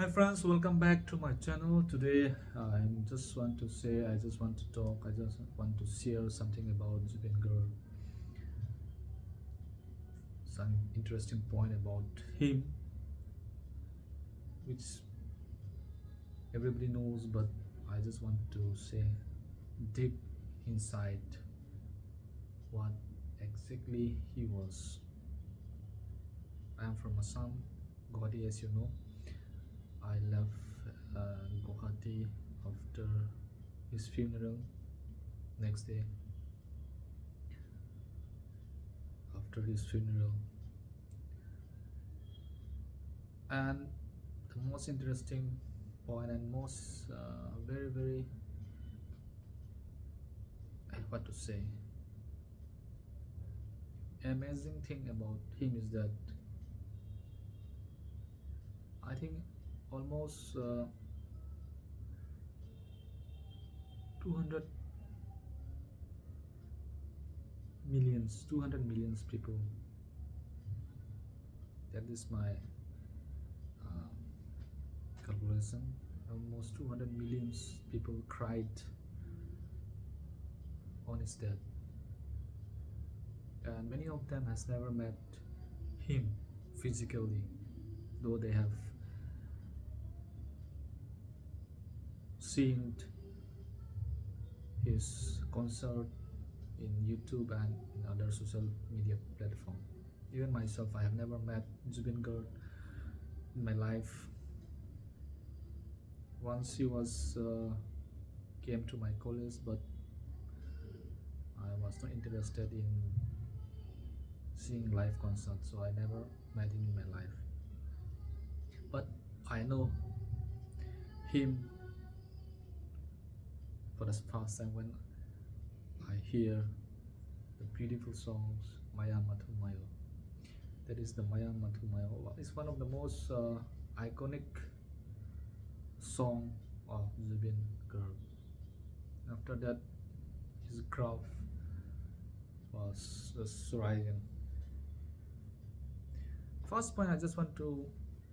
Hi friends, welcome back to my channel. Today I just want to say, I just want to talk, I just want to share something about Zubeen Garg. Some interesting point about him, which everybody knows, but I just want to say deep inside what exactly he was. I am from Assam, Guwahati, as you know. I left Guwahati after his funeral. Next day after his funeral, and the most interesting point and most very what to say amazing thing about him is that I think almost 200 200 millions people, that is my uh, calculation, almost 200 millions people cried on his death, and many of them has never met him physically, though they have seen his concert in YouTube and in other social media platform. Even myself, I have never met Zubeen Garg in my life. Once he was came to my college, but I was not interested in seeing live concert, so I never met him in my life. But I know him for the first time when I hear the beautiful songs Maya Mathumayo. That is the Maya Mathumayo. It's one of the most iconic song of Zubeen Garg. After that, his graph was just rising. First point I just want to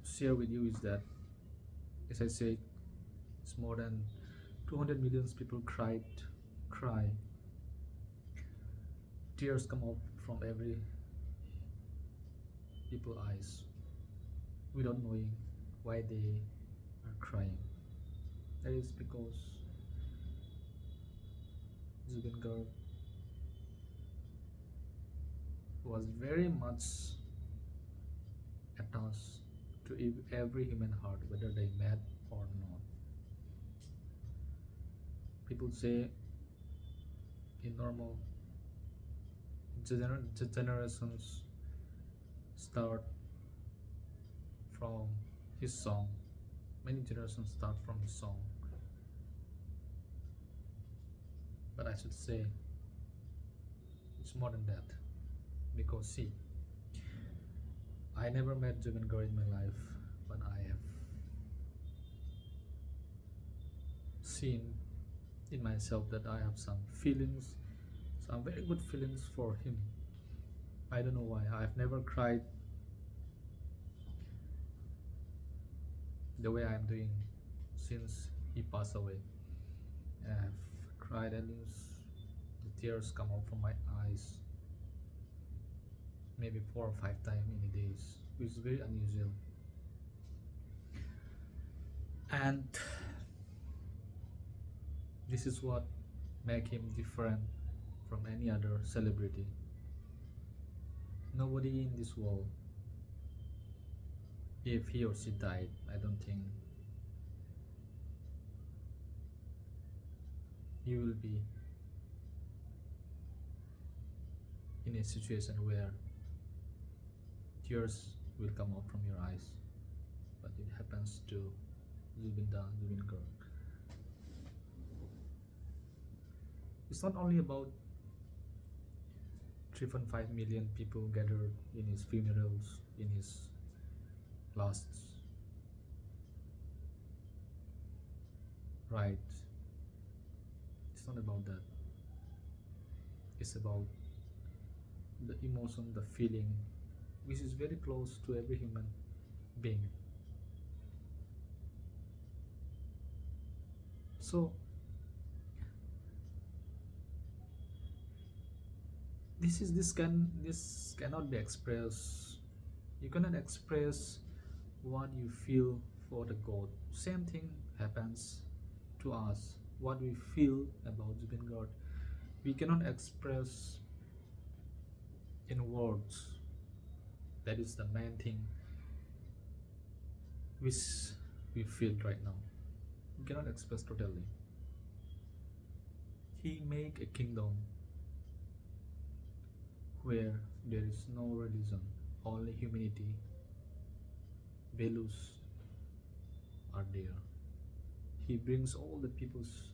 share with you is that, as I said, it's more than 200 millions people cry. Tears come out from every people's eyes without knowing why they are crying. That is because Zubeen Garg was very much attached to every human heart, whether they met or not. People say in normal generations start from his song. Many generations start from his song, but I should say it's more than that, because see, I never met Zubeen Garg in my life, but I have seen in myself that I have some feelings, some very good feelings for him. I don't know why. I've never cried the way I'm doing since he passed away. I've cried and the tears come out from my eyes maybe 4 or 5 times in a day, which is very unusual. And this is what make him different from any other celebrity. Nobody in this world, if he or she died, I don't think you will be in a situation where tears will come out from your eyes, but it happens to Zubeen Garg. It's not only about 3.5 million people gathered in his funerals, in his last ride. It's not about that. It's about the emotion, the feeling, which is very close to every human being. So this cannot be expressed. You cannot express what you feel for the god. Same thing happens to us. What we feel about Zubeen God, we cannot express in words. That is the main thing which we feel right now. We cannot express totally. He make a kingdom where there is no religion, only humanity, values are there. He brings all the peoples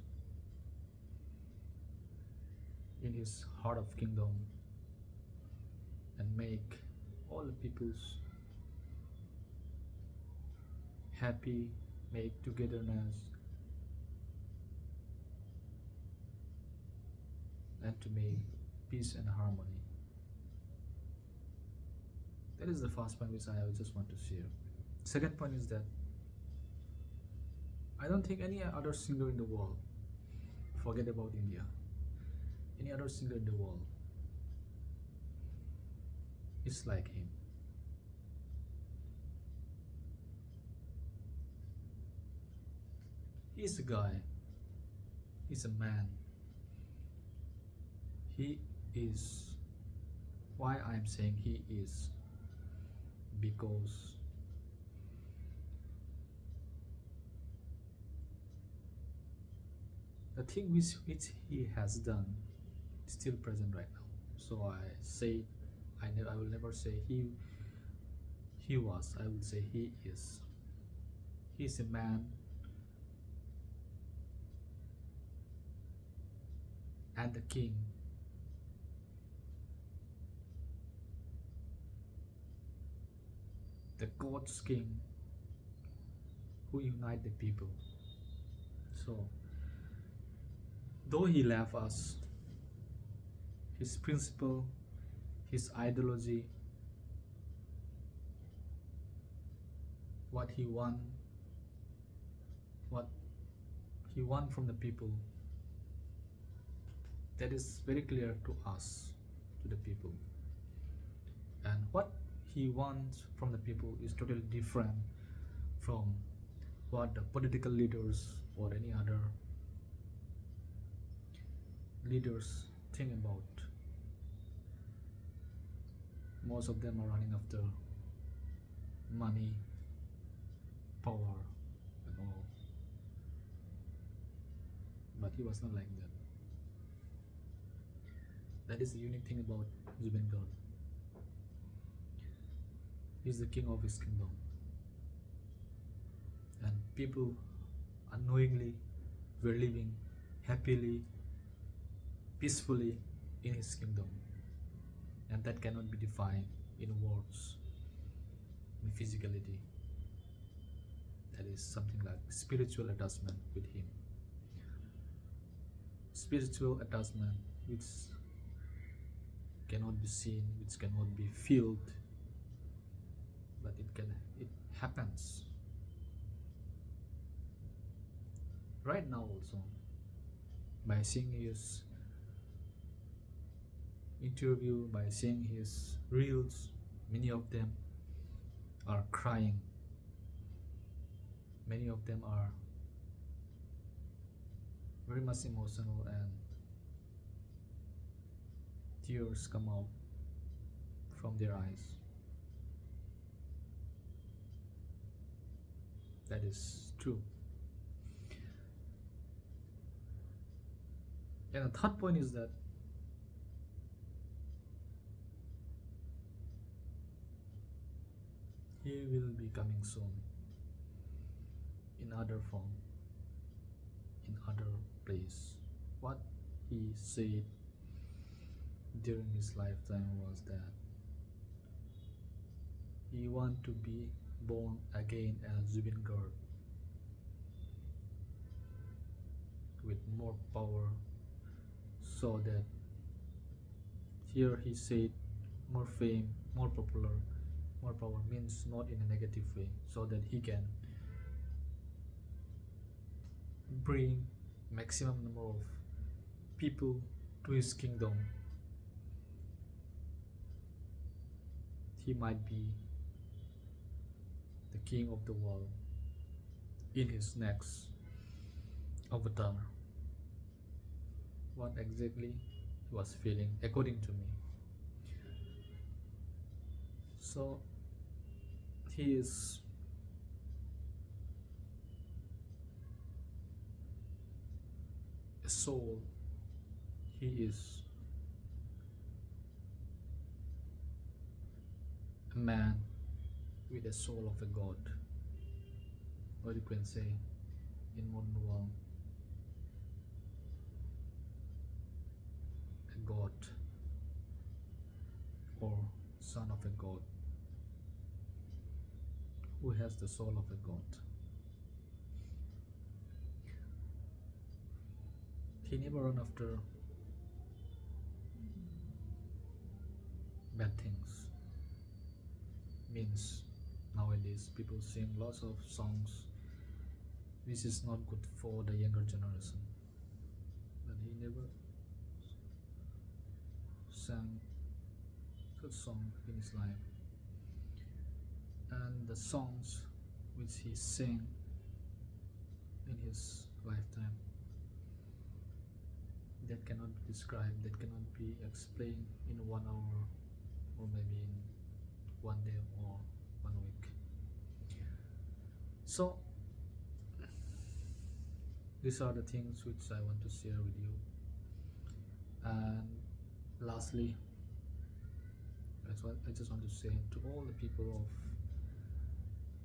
in his heart of kingdom and make all the peoples happy, make togetherness, and to make peace and harmony. That is the first point which I just want to share. Second point is that I don't think any other singer in the world, forget about India, any other singer in the world is like him. He's a guy, he's a man. He is, why I'm saying he is, because the thing which he has done is still present right now. So I say, I will never say he was, I will say he is. He's a man and the king, the God's king who unite the people. So though he left us, his principle, his ideology, what he want from the people, that is very clear to us, to the people. And what he wants from the people is totally different from what the political leaders or any other leaders think about. Most of them are running after money, power, and all. But he was not like that. That is the unique thing about Zubeen Garg. He's the king of his kingdom. And people unknowingly were living happily, peacefully in his kingdom. And that cannot be defined in words, in physicality. That is something like spiritual attachment with him. Spiritual attachment which cannot be seen, which cannot be felt, but it happens right now also. By seeing his interview, by seeing his reels, many of them are crying, many of them are very much emotional, and tears come out from their eyes. That is true. And the third point is that he will be coming soon in other form, in other place. What he said during his lifetime was that he want to be born again as Zubeen Garg with more power, so that here he said more fame, more popular, more power means not in a negative way, so that he can bring maximum number of people to his kingdom, he might be the king of the world in his next avatar. What exactly he was feeling, according to me. So he is a soul, he is a man with the soul of a god, or you can say in modern world, a god or son of a god who has the soul of a god. He never run after bad things. Means nowadays people sing lots of songs which is not good for the younger generation, but he never sang such song in his life. And the songs which he sang in his lifetime, that cannot be described, that cannot be explained in 1 hour, or maybe in 1 day or 1 week. So these are the things which I want to share with you. And lastly, I just want to say to all the people of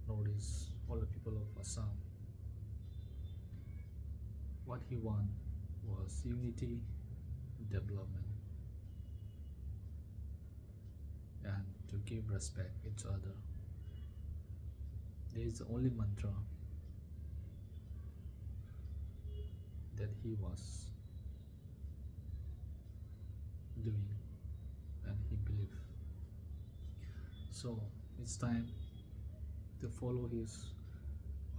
Northeast, all the people of Assam, what he want was unity, development, and to give respect each other. There is the only mantra that he was doing and he believed. So it's time to follow his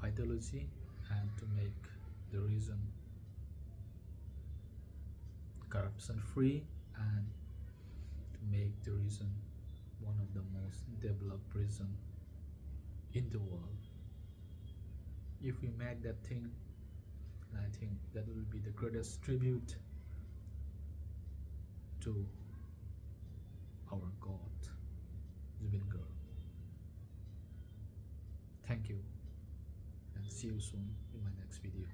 ideology and to make the region corruption free, and to make the region one of the most developed region in the world. If we make that thing, I think that will be the greatest tribute to our God, Zubeen Garg. Thank you, and see you soon in my next video.